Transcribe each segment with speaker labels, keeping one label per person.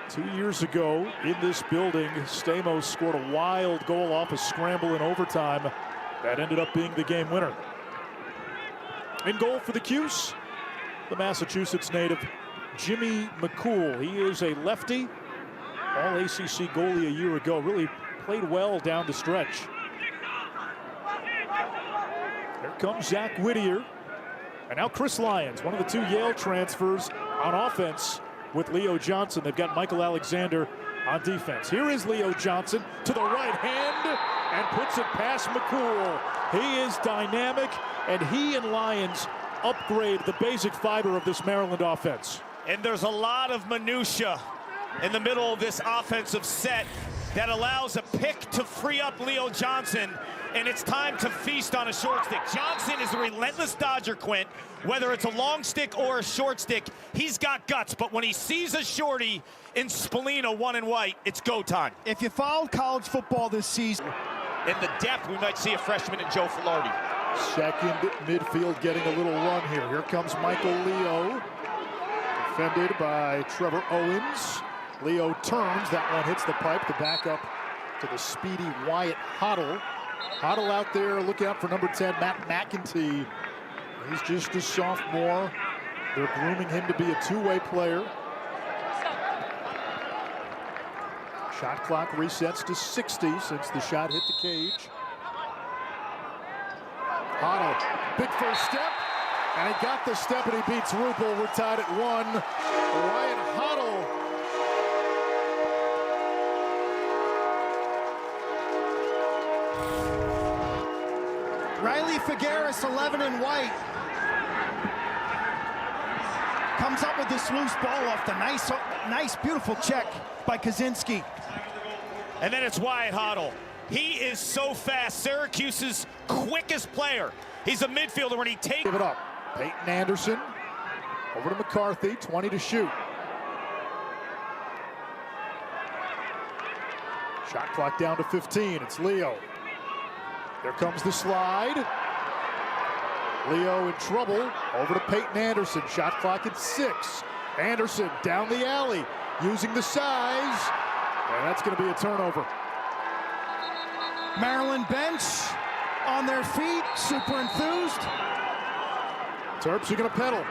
Speaker 1: 2 years ago in this building, Stamos scored a wild goal off a scramble in overtime that ended up being the game winner. In goal for the Cuse, the Massachusetts native Jimmy McCool. He is a lefty, all-ACC goalie a year ago. Really played well down the stretch. Here comes Zach Whittier. And now Chris Lyons, one of the two Yale transfers on offense with Leo Johnson. They've got Michael Alexander on defense. Here is Leo Johnson to the right hand and puts it past McCool. He is dynamic, and he and Lyons upgrade the basic fiber of this Maryland offense.
Speaker 2: And there's a lot of minutia in the middle of this offensive set that allows a pick to free up Leo Johnson, and it's time to feast on a short stick. Johnson is a relentless dodger, Quint. Whether it's a long stick or a short stick, he's got guts, but when he sees a shorty in Spallina, one and white, it's go time.
Speaker 3: If you followed college football this season,
Speaker 2: in the depth, we might see a freshman in Joe Filardi.
Speaker 1: Second midfield getting a little run here. Here comes Michael Leo, defended by Trevor Owens. Leo turns, that one hits the pipe, the backup to the speedy Wyatt Hoddle. Hoddle out there, look out for number 10, Matt McEntee. He's just a sophomore. They're grooming him to be a two-way player. Shot clock resets to 60 since the shot hit the cage. Hoddle, big first step, and he got the step and he beats Rupel. We're tied at 1. Wyatt Hoddle.
Speaker 3: Riley Figueres, 11 and white, comes up with this loose ball off the nice, beautiful check by Kaczynski.
Speaker 2: And then it's Wyatt Hoddle. He is so fast, Syracuse's quickest player. He's a midfielder when he takes.
Speaker 1: Give it up. Peyton Anderson over to McCarthy, 20 to shoot. Shot clock down to 15. It's Leo. Here comes the slide. Leo in trouble. Over to Peyton Anderson. Shot clock at 6. Anderson down the alley, using the size. And that's going to be a turnover.
Speaker 3: Maryland bench on their feet, super enthused.
Speaker 1: Terps are going to pedal.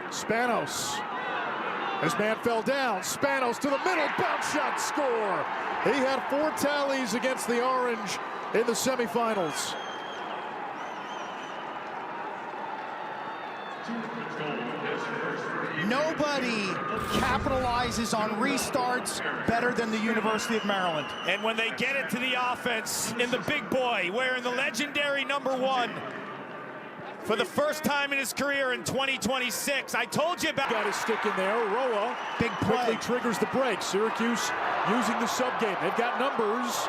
Speaker 1: Spanos. His man fell down. Spanos to the middle. Bounce shot, score. He had 4 tallies against the Orange in the semifinals.
Speaker 3: Nobody capitalizes on restarts better than the University of Maryland.
Speaker 2: And when they get it to the offense in the big boy, wearing the legendary number 1 for the first time in his career in 2026. I told you about.
Speaker 1: Got his stick in there. Roa
Speaker 3: big play.
Speaker 1: Quickly triggers the break. Syracuse using the sub game. They've got numbers,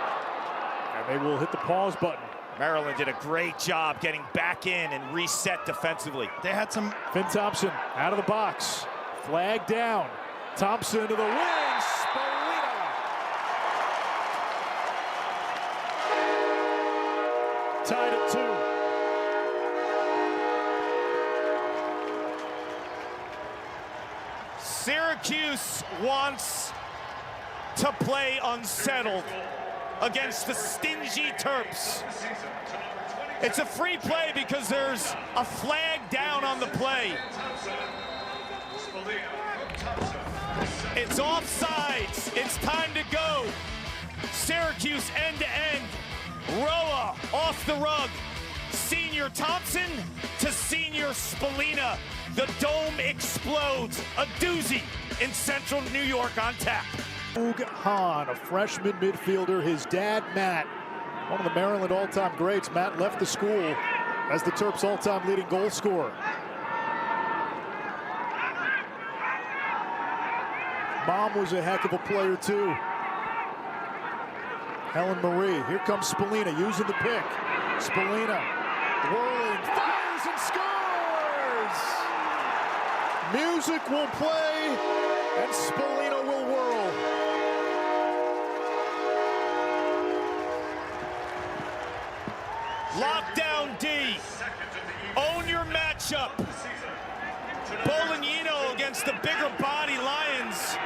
Speaker 1: and they will hit the pause button.
Speaker 2: Maryland did a great job getting back in and reset defensively.
Speaker 3: They had some.
Speaker 1: Finn Thompson out of the box. Flag down. Thompson to the wing. Spallina. Tied at 2.
Speaker 2: Syracuse wants to play unsettled against the stingy Terps. It's a free play because there's a flag down on the play. It's offsides. It's time to go. Syracuse end to end. Roa off the rug. Senior Thompson to senior Spallina. The dome explodes. A doozy in central New York on tap.
Speaker 1: Oog Hahn, a freshman midfielder. His dad, Matt, one of the Maryland all-time greats. Matt left the school as the Terps' all-time leading goal scorer. Mom was a heck of a player, too. Helen Marie. Here comes Spallina using the pick. Spallina whirling, fires and scores! Music will play, and Spallina will whirl.
Speaker 2: Lockdown D. Own your matchup. Bolognino against the bigger body Lions.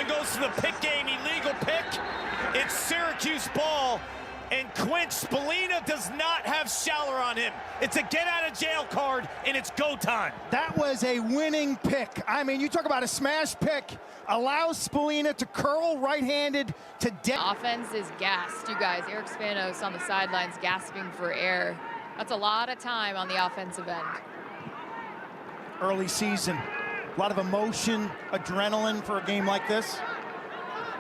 Speaker 2: Maryland goes to the pick game, illegal pick. It's Syracuse ball, and Quint Spallina does not have Schaller on him. It's a get-out-of-jail card, and it's go time.
Speaker 3: That was a winning pick. I mean, you talk about a smash pick. Allows Spallina to curl right-handed to death.
Speaker 4: Offense is gassed, you guys. Eric Spanos on the sidelines gasping for air. That's a lot of time on the offensive end.
Speaker 3: Early season, a lot of emotion, adrenaline for a game like this.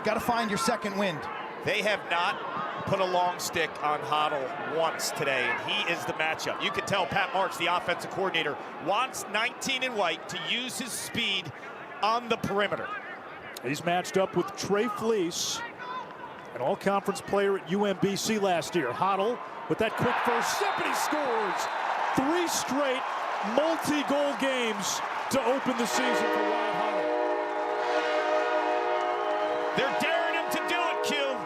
Speaker 3: Got to find your second wind.
Speaker 2: They have not put a long stick on Hoddle once today, and he is the matchup. You can tell Pat March, the offensive coordinator, wants 19 in white to use his speed on the perimeter.
Speaker 1: He's matched up with Trey Fleece, an all-conference player at UMBC last year. Hoddle with that quick first step, and he scores. 3 straight multi-goal games to open the season for Ryan Hoddle.
Speaker 2: They're daring him to do it, Q.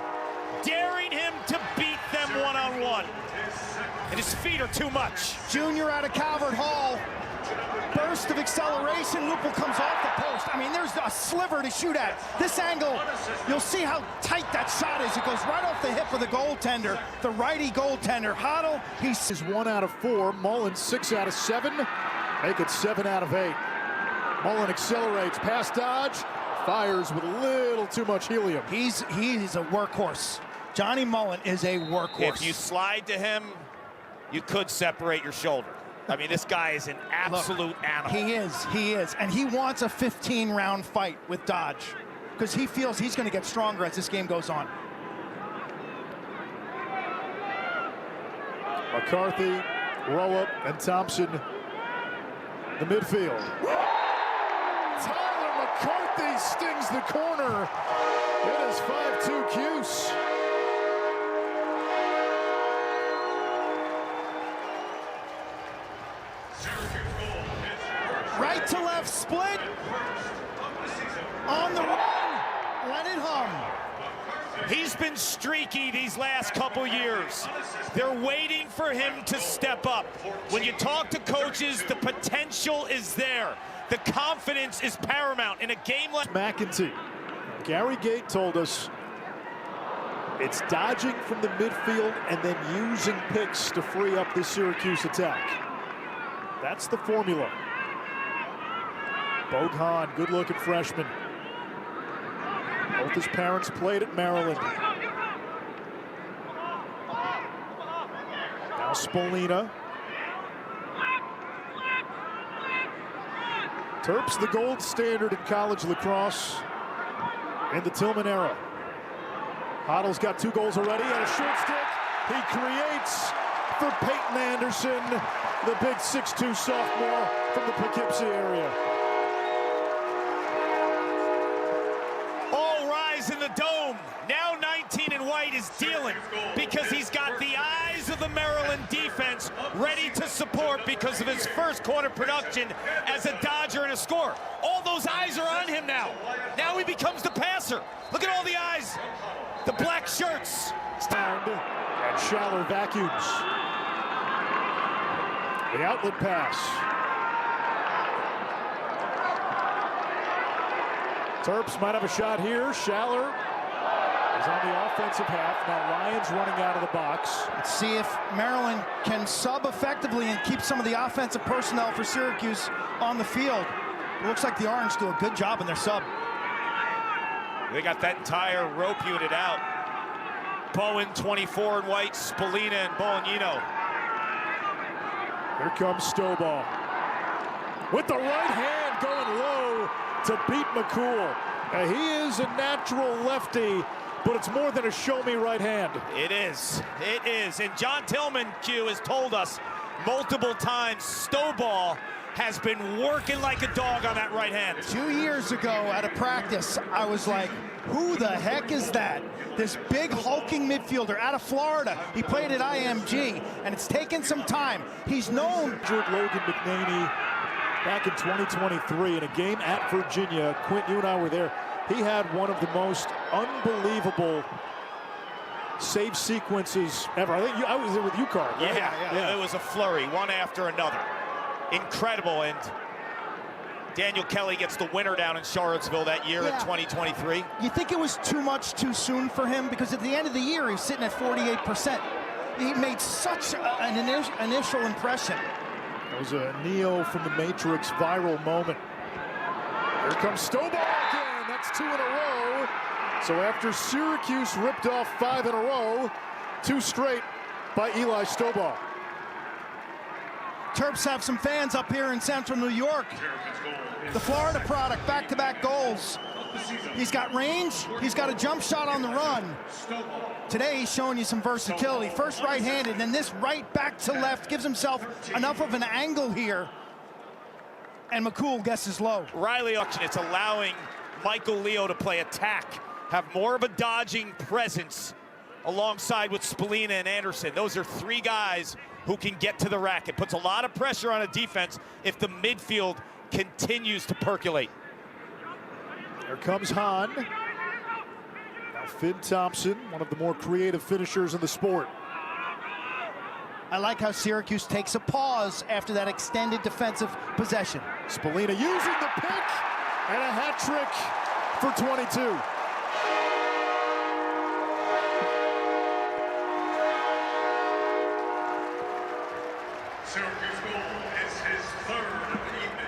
Speaker 2: Daring him to beat them one-on-one. And his feet are too much.
Speaker 3: Junior out of Calvert Hall. Burst of acceleration. Lupul comes off the post. I mean, there's a sliver to shoot at. This angle, you'll see how tight that shot is. It goes right off the hip of the goaltender, the righty goaltender. Hoddle,
Speaker 1: He's 1 out of 4. Mullen 6 out of 7. Make it 7 out of 8. Mullen accelerates, pass dodge, fires with a little too much helium.
Speaker 3: He's a workhorse. Johnny Mullen is a workhorse.
Speaker 2: If you slide to him, you could separate your shoulder. I mean, this guy is an absolute animal.
Speaker 3: He is. And he wants a 15-round fight with Dodge because he feels he's going to get stronger as this game goes on.
Speaker 1: McCarthy, Rowe, and Thompson, the midfield. Tyler McCarthy stings the corner. It is 5-2 Cuse.
Speaker 3: Right to left split. On the run. Let it hum.
Speaker 2: He's been streaky these last couple years. They're waiting for him to step up. When you talk to coaches, the potential is there. The confidence is paramount in a game like
Speaker 1: McEntee. Gary Gate told us it's dodging from the midfield and then using picks to free up the Syracuse attack. That's the formula. Bogan, good-looking freshman. Both his parents played at Maryland. Now Spallina. Terps the gold standard in college lacrosse in the Tillman era. Hoddle's got 2 goals already and a short stick. He creates for Peyton Anderson, the big 6'2" sophomore from the Poughkeepsie area.
Speaker 2: all rise in the dome. Now 19 in white is dealing because he's got the eyes of the Maryland defense ready to support because of his first quarter production as a Dodger and a scorer. All those eyes are on him now. Now he becomes the passer. Look at all the eyes. The black shirts.
Speaker 1: And Schaller vacuums. The outlet pass. Terps might have a shot here. Schaller is on the offensive half. Now Lyons running out of the box.
Speaker 3: Let's see if Maryland can sub effectively and keep some of the offensive personnel for Syracuse on the field. It looks like the Orange do a good job in their sub.
Speaker 2: They got that entire rope unit out. Bowen 24 in white, Spallina and Bolognino.
Speaker 1: Here comes Stovall. With the right hand going low to beat McCool. He is a natural lefty, but it's more than a show-me right hand.
Speaker 2: It is. It is. And John Tillman, Q, has told us multiple times Stovall has been working like a dog on that right hand.
Speaker 3: 2 years ago at a practice, I was like, who the heck is that? This big hulking midfielder out of Florida. He played at IMG, and it's taken some time. He's known.
Speaker 1: Logan McNaney back in 2023 in a game at Virginia. Quint, you and I were there. He had one of the most unbelievable save sequences ever. I think I was there with you, Carl. Right?
Speaker 2: Yeah, it was a flurry, one after another. Incredible, and Daniel Kelly gets the winner down in Charlottesville that year in 2023.
Speaker 3: You think it was too much too soon for him? Because at the end of the year, he's sitting at 48%. He made such an initial impression.
Speaker 1: It was a Neo from the Matrix viral moment. Here comes Stovall again. That's 2 in a row. So after Syracuse ripped off 5 in a row, 2 straight by Eli Stovall.
Speaker 3: Terps have some fans up here in central New York. The Florida product, back-to-back goals. He's got range, he's got a jump shot on the run. Today he's showing you some versatility. First right-handed, then this right back to left gives himself enough of an angle here. And McCool guesses low.
Speaker 2: Riley auction, it's allowing Michael Leo to play attack, have more of a dodging presence alongside with Spallina and Anderson. Those are 3 guys who can get to the rack. It puts a lot of pressure on a defense if the midfield continues to percolate.
Speaker 1: Here comes Hahn. Now Finn Thompson, one of the more creative finishers in the sport.
Speaker 3: I like how Syracuse takes a pause after that extended defensive possession.
Speaker 1: Spallina using the pick, and a hat trick for 22.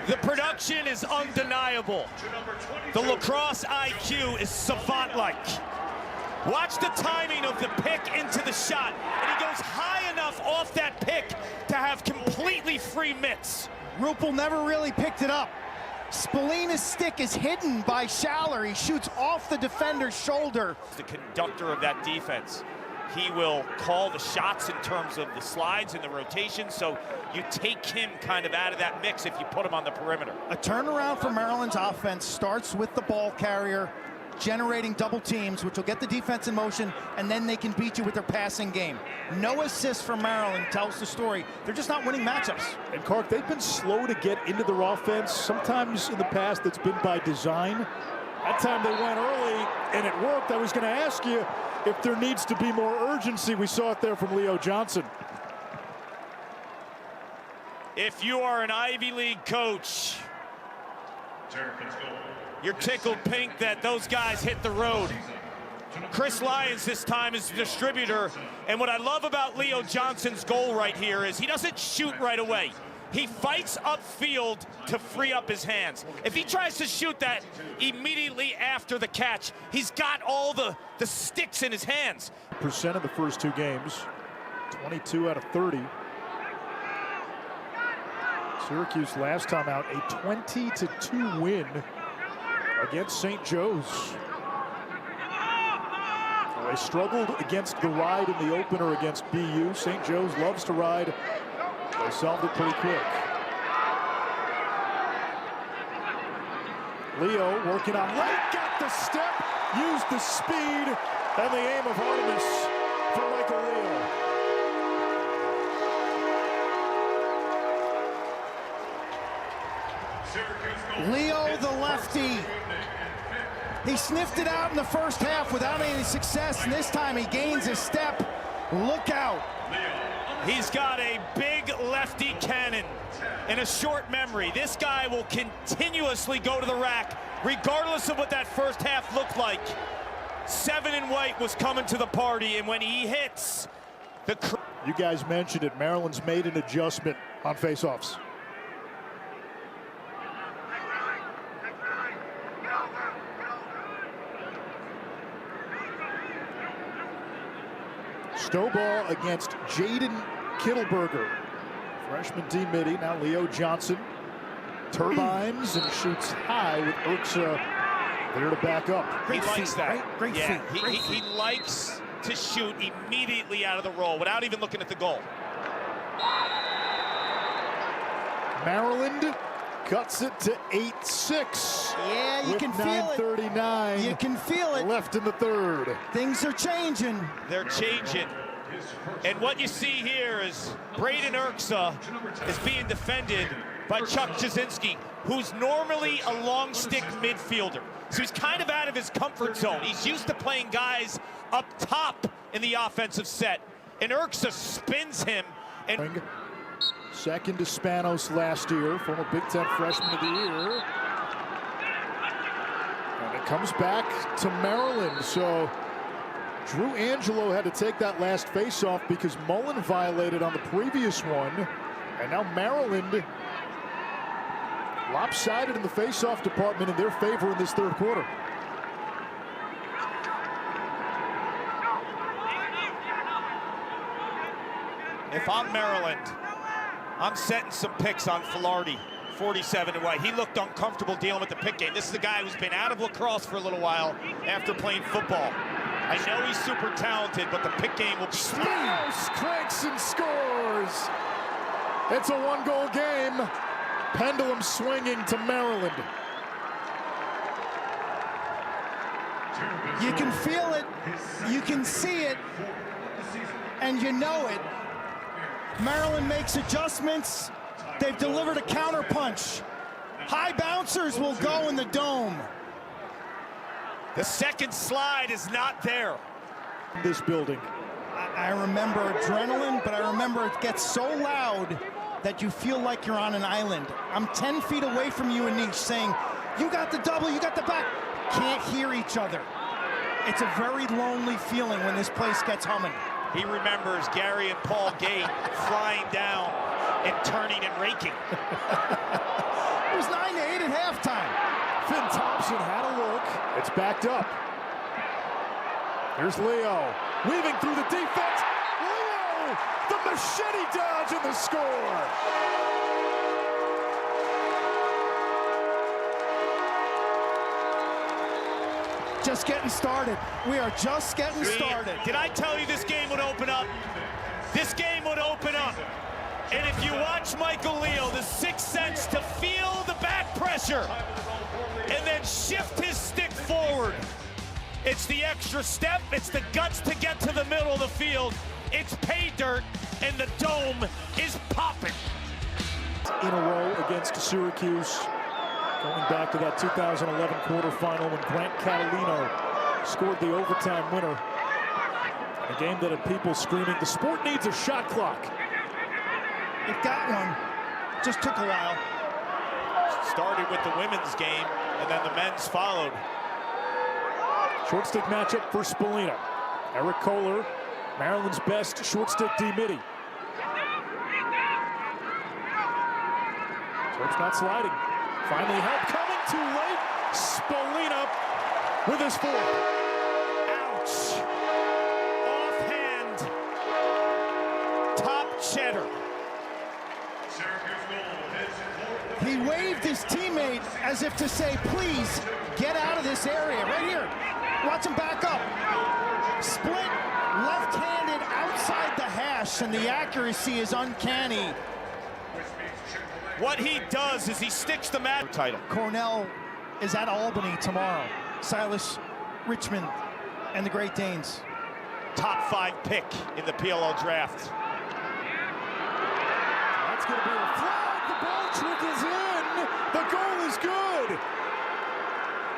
Speaker 2: The production is undeniable. The lacrosse IQ is savant-like. Watch the timing of the pick into the shot, and he goes high enough off that pick to have completely free mitts.
Speaker 3: Rupel never really picked it up. Spallina's stick is hidden by Schaller. He shoots off the defender's shoulder.
Speaker 2: The conductor of that defense. He will call the shots in terms of the slides and the rotation, so you take him kind of out of that mix if you put him on the perimeter.
Speaker 3: A turnaround for Maryland's offense starts with the ball carrier generating double teams, which will get the defense in motion, and then they can beat you with their passing game. No assists for Maryland tells the story. They're just not winning matchups.
Speaker 1: And Clark, they've been slow to get into their offense. Sometimes in the past it's been by design. That time they went early and it worked. I was going to ask you if there needs to be more urgency. We saw it there from Leo Johnson.
Speaker 2: If you are an Ivy League coach, you're tickled pink that those guys hit the road. Chris Lyons this time is the distributor, and what I love about Leo Johnson's goal right here is he doesn't shoot right away. He fights upfield to free up his hands. If he tries to shoot that immediately after the catch, he's got all the sticks in his hands.
Speaker 1: Percent of the first 2 games, 22 out of 30. Syracuse last time out, a 20-2 win against St. Joe's. Well, they struggled against the ride in the opener against BU. St. Joe's loves to ride. They solved it pretty quick. Leo working on right, got the step, used the speed, and the aim of Artemis for Michael Leo.
Speaker 3: Leo, the lefty. He sniffed it out in the first half without any success, and this time he gains his step. Look out.
Speaker 2: He's got a big lefty cannon and a short memory. This guy will continuously go to the rack, regardless of what that first half looked like. 7 in white was coming to the party, and when he hits,
Speaker 1: you guys mentioned it. Maryland's made an adjustment on faceoffs. Stovall against Jaden Kittleberger. Freshman D midi, now Leo Johnson. Turbines and shoots high with Urksa there to back up.
Speaker 2: He likes that.
Speaker 3: Right? Great feet.
Speaker 2: He likes to shoot immediately out of the roll without even looking at the goal.
Speaker 1: Maryland cuts it to 8-6.
Speaker 3: Yeah, you can feel it.
Speaker 1: 9:39.
Speaker 3: You can feel it.
Speaker 1: Left in the third.
Speaker 3: Things are changing.
Speaker 2: They're changing. And what you see here is Braden Urksa is being defended by Chuck Jasinski, who's normally a long stick midfielder. So he's kind of out of his comfort zone. He's used to playing guys up top in the offensive set. And Urksa spins him. And
Speaker 1: Second to Spanos last year, former Big Ten Freshman of the Year. And it comes back to Maryland. So Drew Angelo had to take that last faceoff because Mullen violated on the previous one. And now Maryland lopsided in the faceoff department in their favor in this third quarter.
Speaker 2: If I'm Maryland, I'm setting some picks on Filardi, 47 and white. He looked uncomfortable dealing with the pick game. This is a guy who's been out of lacrosse for a little while after playing football. I know he's super talented, but the pick game will be...
Speaker 1: Spanos cranks and scores. It's a one-goal game. Pendulum swinging to Maryland.
Speaker 3: You can feel it, you can see it, and you know it. Maryland makes adjustments. They've delivered a counterpunch. High bouncers will go in the dome.
Speaker 2: The second slide is not there.
Speaker 1: This building.
Speaker 3: I remember adrenaline, but I remember it gets so loud that you feel like you're on an island. I'm 10 feet away from you and Niche saying, you got the double, you got the back. Can't hear each other. It's a very lonely feeling when this place gets humming.
Speaker 2: He remembers Gary and Paul Gate flying down and turning and raking.
Speaker 3: It was 9-8 at halftime.
Speaker 1: Finn Thompson had a look. It's backed up. Here's Leo, weaving through the defense. Leo, the machete dodge and the score.
Speaker 3: Just getting started. We are just getting started.
Speaker 2: Did I tell you this game would open up? This game would open up. And if you watch Michael Leo, the sixth sense to feel the back pressure and then shift his stick forward. It's the extra step, it's the guts to get to the middle of the field. It's pay dirt, and the dome is popping.
Speaker 1: In a row against Syracuse. Going back to that 2011 quarterfinal when Grant Catalino scored the overtime winner. A game that had people screaming, the sport needs a shot clock.
Speaker 3: It got one. Just took a while.
Speaker 2: Started with the women's game, and then the men's followed.
Speaker 1: Short stick matchup for Spallina. Eric Kohler, Maryland's best short stick D-midi. Terps not sliding. Finally help coming too late. Spallina with his fourth.
Speaker 2: Ouch. Offhand. Top cheddar.
Speaker 3: He waved his teammate as if to say, please, get out of this area. Right here. Watch him back up. Split, left-handed outside the hash, and the accuracy is uncanny.
Speaker 2: What he does is he sticks the mat title.
Speaker 3: Cornell is at Albany tomorrow. Silas, Richmond, and the Great Danes.
Speaker 2: Top 5 pick in the PLO draft.
Speaker 1: That's going to be a flag. The ball trickles in. The goal is good.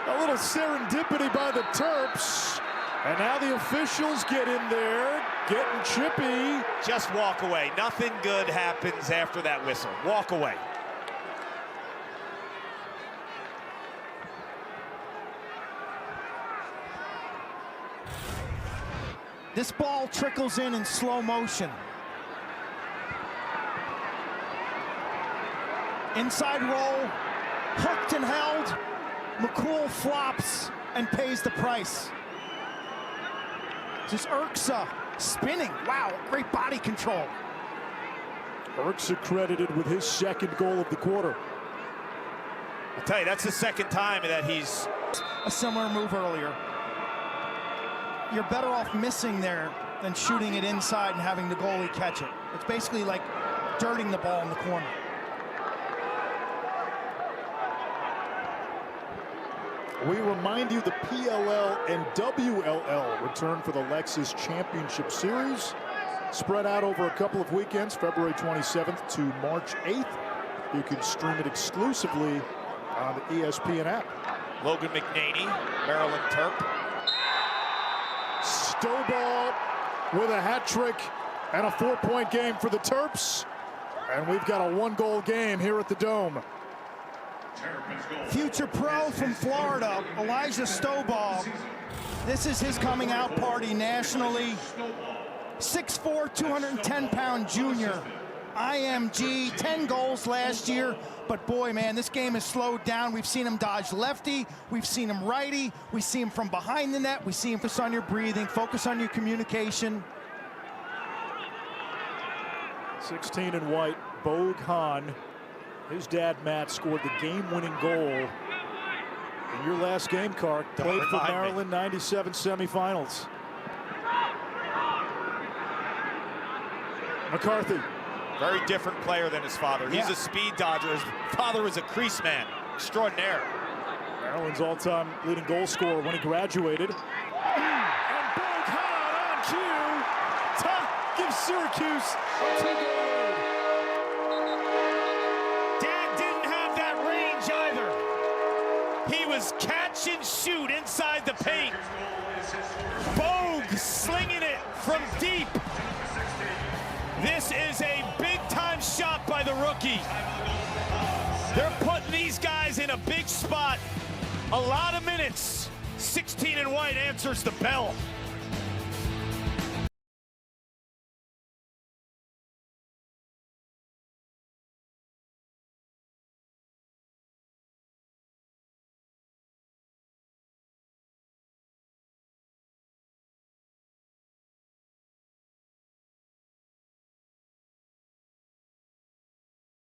Speaker 1: A little serendipity by the Terps. And now the officials get in there, getting chippy.
Speaker 2: Just walk away. Nothing good happens after that whistle. Walk away.
Speaker 3: This ball trickles in slow motion. Inside roll, hooked and held. McCool flops and pays the price. Just Urksa spinning. Wow, great body control.
Speaker 1: Urksa credited with his second goal of the quarter.
Speaker 2: I'll tell you, that's the second time that he's...
Speaker 3: A similar move earlier. You're better off missing there than shooting it inside and having the goalie catch it. It's basically like dirting the ball in the corner.
Speaker 1: We remind you the PLL and WLL return for the Lexus Championship Series. Spread out over a couple of weekends, February 27th to March 8th. You can stream it exclusively on the ESPN app.
Speaker 2: Logan McNaney, Maryland Terp.
Speaker 1: Stovall with a hat trick and a 4-point game for the Terps. And we've got a 1-goal game here at the Dome.
Speaker 3: Future pro from Florida, Elijah Stovall. This is his coming out party nationally. 6'4", 210-pound junior. IMG, 10 goals last year. But boy, man, this game has slowed down. We've seen him dodge lefty. We've seen him righty. We see him from behind the net. We see him focus on your breathing, focus on your communication.
Speaker 1: 16 in white, Bogue Hahn. His dad, Matt, scored the game-winning goal in your last game, Clark. Played for Maryland, 97 semifinals. McCarthy.
Speaker 2: Very different player than his father. He's a speed dodger. His father was a crease man. Extraordinaire.
Speaker 1: Maryland's all-time leading goal scorer when he graduated. And Bogue Hahn on cue to give Syracuse a 2-goal.
Speaker 2: He was catch and shoot inside the paint. Bogue slinging it from deep. This is a big-time shot by the rookie. They're putting these guys in a big spot. A lot of minutes. 16 in white answers the bell.